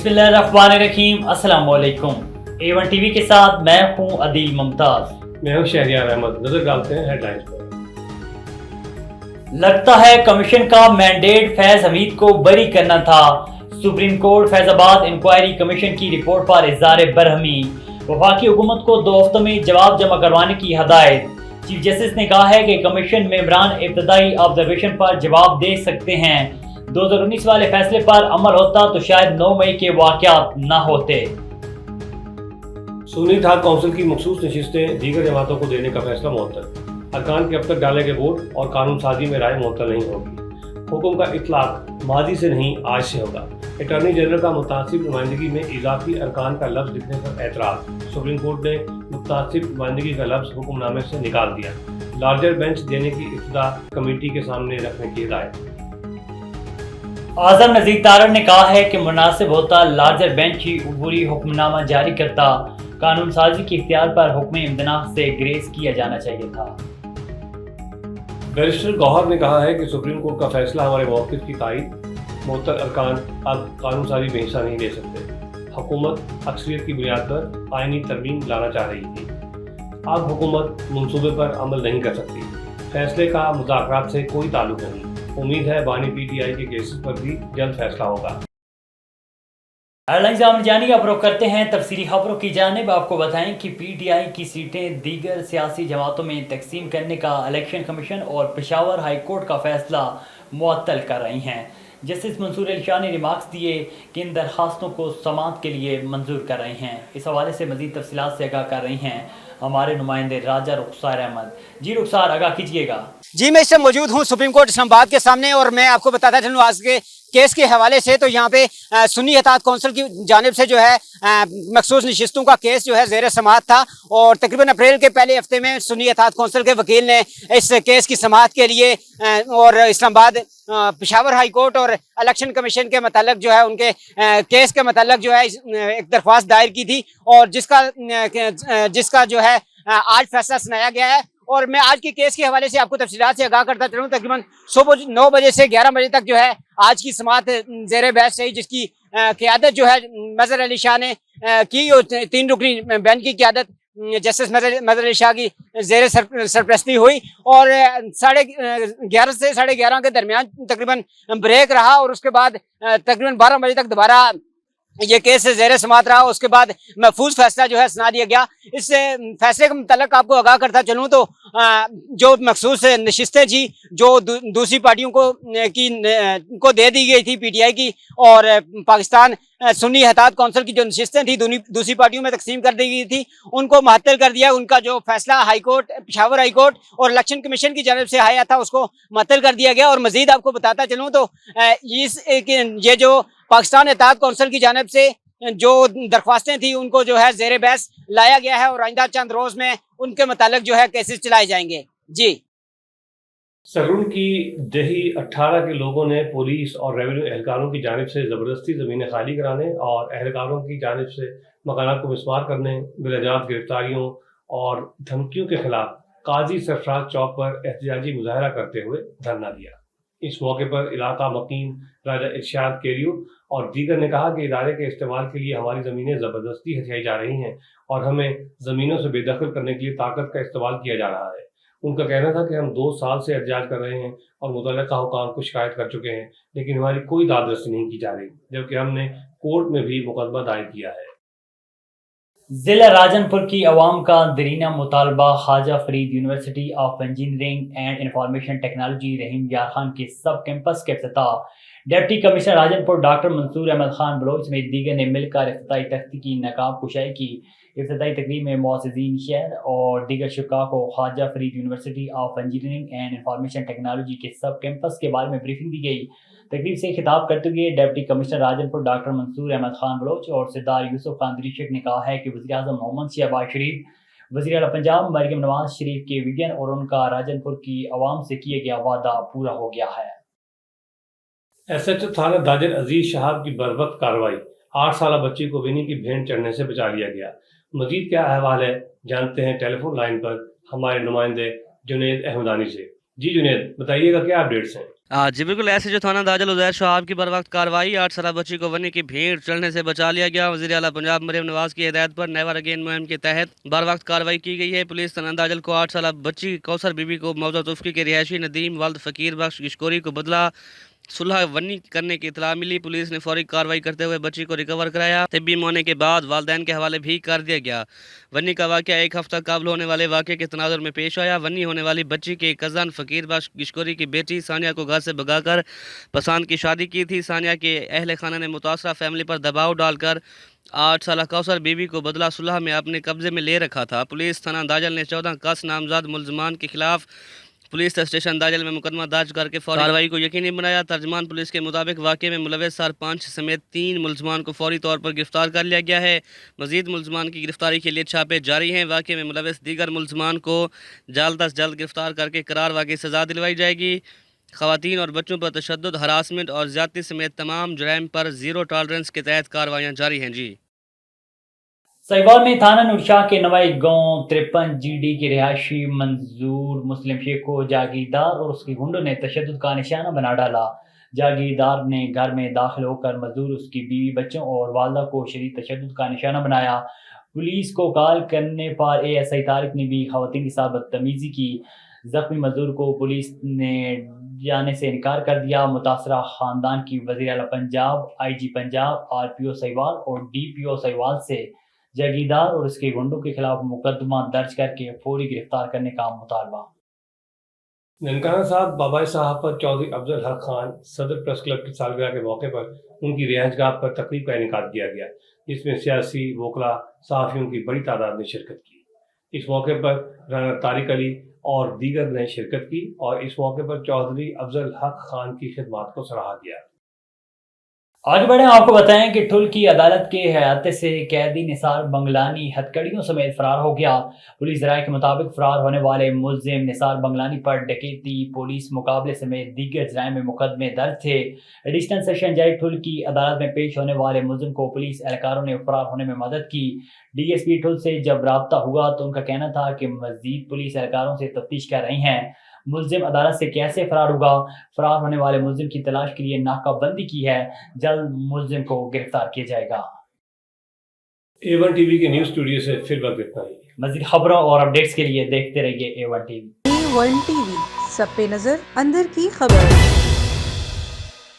बिस्मिल्लाहिर्रहमानिर्रहीम, अस्सलाम वालेकुम। A1 टीवी के साथ मैं हूं अदील मुमताज। मैं हूं शहरियार अहमद। नजर डालते हैं हेडलाइंस पर। लगता है कमीशन का मैंडेट फैज हमीद को बरी करना था। Supreme court Faizabad inquiry commission की रिपोर्ट पर इज़हार बरहमी। वफाकी हुकूमत को 2 हफ्तों में जवाब जमा करवाने की हदायत। चीफ जस्टिस ने कहा है कि कमीशन मेंबरान इब्तदाई ऑब्जर्वेशन पर जवाब दे सकते हैं। 2019 वाले फैसले पर अमल होता तो शायद 9 मई के वाक़यात न होते। सुन्नी इत्तेहाद कौंसिल की मखसूस नशिस्तें दीगर जमातों को देने का फैसला मुअत्तल। अरकान के अब तक डाले गए वोट और कानून साजी में राय मुअत्तल नहीं होगी। हुक्म का इतलाक माजी से नहीं आज से होगा। अटॉर्नी जनरल का मुतासिब नुमाइंदगी में इजाफी अरकान का लफ्ज लिखने पर एतराज़। सुप्रीम कोर्ट ने मुतासिब नुमाइंदगी का लफ्ज हुक्मनामे से निकाल दिया। लार्जर बेंच देने की इब्तिदा कमेटी के सामने रखने की हिदायत। आजम नज़ीर तारड़ ने कहा है कि मुनासिब होता लार्जर बेंच ही अबूरी हुक्मनामा जारी करता। कानून साजी के इख्तियार पर हुक्म इम्तना से ग्रेस किया जाना चाहिए था। बैरिस्टर गौहर ने कहा है कि सुप्रीम कोर्ट का फैसला हमारे मौक़िफ़ की तायद। मुअत्तल अरकान अब कानून साजी में हिस्सा नहीं ले सकते। हुकूमत अक्सरियत की बुनियाद पर आइनी तरमीम लाना चाह रही थी। अब हुकूमत मंसूबे पर अमल नहीं कर सकती। फैसले का मुज़ाकरात से कोई ताल्लुक नहीं। उम्मीद है बानी PTI के केसेस पर भी जल्द फैसला होगा। एयरलाइंस आमद जानी का फ़रोग़ करते हैं तफसीली खबरों की जानिब। आपको बताएं कि PTI की सीटें दीगर सियासी जमातों में तकसीम करने का इलेक्शन कमीशन और पेशावर हाई कोर्ट का फैसला मुअत्तल कर रही हैं। जस्टिस मंसूर अली शाह ने रिमार्क्स दिए कि इन दरखास्तों को समाअत के लिए मंजूर कर रही हैं। इस हवाले से मज़ीद तफसीलात से आगाह कर रही हैं हमारे नुमाइंदे राजा रुखसार अहमद। जी रुखसार, आगाह कीजिएगा। जी, मैं इस समय मौजूद हूँ सुप्रीम कोर्ट इस्लामाबाद के सामने और मैं आपको बताता चलूँ आज के केस के हवाले से। तो यहाँ पे सुन्नी इत्तेहाद कौंसिल की जानिब से जो है मखसूस नशिस्तों का केस जो है ज़ेर समाअत था और तकरीबन अप्रैल के पहले हफ्ते में सुन्नी इत्तेहाद कौंसिल के वकील ने इस केस की समाअत के लिए और इस्लामाबाद पेशावर हाई कोर्ट और इलेक्शन कमीशन के मतलब जो है उनके केस के मतलब जो है एक दरख्वास्त दायर की थी और जिसका जो है आज फैसला सुनाया गया है। और मैं आज के केस के हवाले से आपको तफसीलात से आगाह करता चलूँ। तकरीबन सुबह 9 बजे से 11 बजे तक जो है आज की समाअत ज़ेर बहस रही, जिसकी क़ियादत जो है मज़हर अली शाह ने की और 3 रुकनी बेंच की क़ियादत जस्टिस मज़हर अली शाह की ज़ेर सरपरस्ती हुई और 11:30 से 11:30 के दरमियान तकरीबन ब्रेक रहा और उसके बाद तकरीबन 12 बजे तक दोबारा ये केस ज़ेर समाअत रहा। उसके बाद महफूज फैसला जो है सुना दिया गया। इस फैसले के मुतल्लिक़ आपको आगाह करता चलूँ तो जो मखसूस नशिस्तें थी जो दूसरी पार्टियों को दे दी गई थी PTI की और पाकिस्तान सुन्नी इत्तेहाद कौंसिल की जो नशिस्तें थी दूसरी पार्टियों में तकसीम कर दी गई थी, उनको मुअत्तल कर दिया। उनका जो फैसला high court, Peshawar high court और इलेक्शन कमीशन की जानिब से आया था उसको मुअत्तल कर दिया गया। और मज़ीद आपको बताता चलूँ तो ये जो पाकिस्तान इत्तेहाद कौंसिल की जानिब से जो दरख्वास्तें थी उनको जो है ज़ेर बहस लाया गया है और आइंदा चंद रोज़ में उनके मुतालिक जो है केसेस चलाए जाएंगे। जी, सरून की दही 18 के लोगों ने पुलिस और रेवेन्यू एहलकारों की जानिब से ज़बरदस्ती ज़मीनें खाली कराने और एहलकारों की जानिब से मकानात को मिसमार करने, बिलाजात गिरफ्तारियों और धमकियों के खिलाफ काजी सरफराज चौक पर एहतजाजी मुजाहरा करते हुए धरना दिया। इस मौके पर इलाका मकीन राजा इरशाद केरियो और दीगर ने कहा कि इदारे के इस्तेमाल के लिए हमारी ज़मीनें ज़बरदस्ती हथियाई जा रही हैं और हमें ज़मीनों से बेदखल करने के लिए ताकत का इस्तेमाल किया जा रहा है। उनका कहना था कि हम 2 साल से एहतजाज कर रहे हैं और मुतल्लिका हुकाम को शिकायत कर चुके हैं, लेकिन हमारी कोई दादरसी नहीं की जा रही, जबकि हमने कोर्ट में भी मुकदमा दायर किया है। जिला राजनपुर की अवाम का दरीना मुतालबा Khwaja Farid university of engineering and information technology Rahim Yar Khan के सब कैंपस के इफ्तिताह deputy commissioner Rajanpur doctor Mansoor Ahmad Khan Baloch समेत दीगर ने मिलकर इफ्तिताई तख्ती की नकाब कुशाई की। इफ्तिताई तकरीब में मुअज़्ज़िज़ीन शहर और दीगर शुरा को Khwaja Farid university of engineering and information technology के सब कैंपस के बारे में ब्रीफिंग दी गई। तकरीब से खिताब करते हुए deputy commissioner Rajanpur doctor Mansoor Ahmad Khan Baloch और सरदार यूसुफ खान दरीशक ने कहा है कि वज़ीर आज़म मोहम्मद शहबाज शरीफ, वज़ीर आला पंजाब मरियम नवाज शरीफ के विजन और उनका राजनपुर की आवाम से किया गया वादा पूरा हो गया है। SHO थाना दाजर अजीज शहाब की बर्वक्त कार्रवाई, 8 साल बच्ची को विनी की भेंट चढ़ने से बचा लिया गया। मजीद क्या अहवाल है जानते हैं टेलीफोन लाइन पर हमारे नुमाइंदे जुनैद अहमदानी से। जी जुनेद, बताइएगा क्या अपडेट्स हैं? जी बिल्कुल, ऐसे जो थाना दाजल उजैर शहाब की बर वक्त कार्रवाई, 8 साल बच्ची को वन्नी की भीड़ चढ़ने से बचा लिया गया। वज़ीर आला पंजाब मरियम नवाज की हिदायत पर नेवर अगेन मुहिम के तहत बर वक्त कार्रवाई की गई है। पुलिस थाना दाजल को 8 साल बच्ची कौसर बीबी को मौजूदा तुफ़की के रिहायशी नदीम वल्द फ़कीर बख्श किशकोरी को बदला सुलह वन्नी करने की इतला मिली। पुलिस ने फौरी कार्रवाई करते हुए बच्ची को रिकवर कराया। तिब्बी होने के बाद वालदैन के हवाले भी कर दिया गया। वन्नी का वाक़या एक हफ्ता कबल होने वाले वाक़े के तनाजुर में पेश आया। वन्नी होने वाली बच्ची के कज़न फ़कीर बख्श किशकोरी की बेटी सानिया को घर से भगाकर पसंद की शादी की थी। सानिया के अहल खाना ने मुतासरा फैमिली पर दबाव डालकर 8 साल कौसर बीबी को बदला सुलह में अपने कब्जे में ले रखा था। पुलिस थाना दाजल ने 14 कस नामजद मुलजमान के खिलाफ पुलिस स्टेशन दाजल में मुकदमा दर्ज करके फौरी कार्रवाई को यकीनी बनाया। तर्जमान पुलिस के मुताबिक वाक़े में मुलविस सरपंच समेत 3 मुलजमान को फौरी तौर पर गिरफ्तार कर लिया गया है। मजीद मुलजमान की गिरफ्तारी के लिए छापे जारी हैं। वाक़े में मुलविस दीगर मुलजमान को जल्द अज जल्द गिरफ्तार करके करार वाक़ई सज़ा दिलवाई जाएगी। ख़वातीन और बच्चों पर तशद्दुद, हरासमेंट और ज़्यादती समेत तमाम जुराइम पर ज़ीरो टॉलरेंस के तहत कार्रवाइयाँ जारी हैं। जी साहिवाल में थाना नूरशाह के नवाई गांव 53 GD के रिहायशी मंजूर मुस्लिम शेख को जागीरदार और उसके गुंडों ने तशद्दुद का निशाना बना डाला। जागीरदार ने घर में दाखिल होकर मजदूर, उसकी बीवी, बच्चों और वालदा को शदीद तशद्दुद का निशाना बनाया। पुलिस को कॉल करने पर ASI तारिक ने भी खवातीन के साथ बदतमीजी की। जख्मी मजदूर को पुलिस ने जाने से इनकार कर दिया। मुतासरा खानदान की वज़ीर आला पंजाब, IG पंजाब, RPO साहिवाल और DPO साहिवाल से जागीरदार और उसके गुंडों के खिलाफ मुकदमा दर्ज करके फौरी गिरफ्तार करने का मुतालबा। ननकाना साहब बाबा साहब पर चौधरी अफजल हक खान सदर प्रेस क्लब की सालगिरह के मौके पर उनकी रिहाइशगाह पर तकरीब का इनेकाद किया गया, जिसमें सियासी, वोकला, सहाफ़ियों की बड़ी तादाद ने शिरकत की। इस मौके पर राना तारिक अली और दीगर ने शिरकत की और इस मौके पर चौधरी अफजल हक खान की खिदमत को सराहा गया। आगे बढ़े, आपको बताएं कि ठुल की अदालत के हयाते से कैदी निसार बंगलानी हथकड़ियों समेत फरार हो गया। पुलिस राय के मुताबिक फरार होने वाले मुलजिम निसार बंगलानी पर डकैती, पुलिस मुकाबले समेत दीगर जराइम में मुकदमे दर्ज थे। एडिशनल सेशन जज ठुल की अदालत में पेश होने वाले मुलजिम को पुलिस एहलकारों ने फरार होने में मदद की। DSP ठुल से जब राब्ता हुआ तो उनका कहना था कि मजीद पुलिस एहलकारों से तफ्तीश कर रही हैं। मुलजिम अदालत से कैसे फरार होगा? फरार होने वाले मुलजिम की तलाश के लिए नाकाबंदी की है। जल्द मुलजिम को गिरफ्तार किया जाएगा। A1 TV के न्यूज़ स्टूडियो से फिर वक्त इतना ही। मजीद खबरों और अपडेट्स के लिए देखते रहिए A1 TV। A1 TV, सब पे नजर, अंदर की खबर।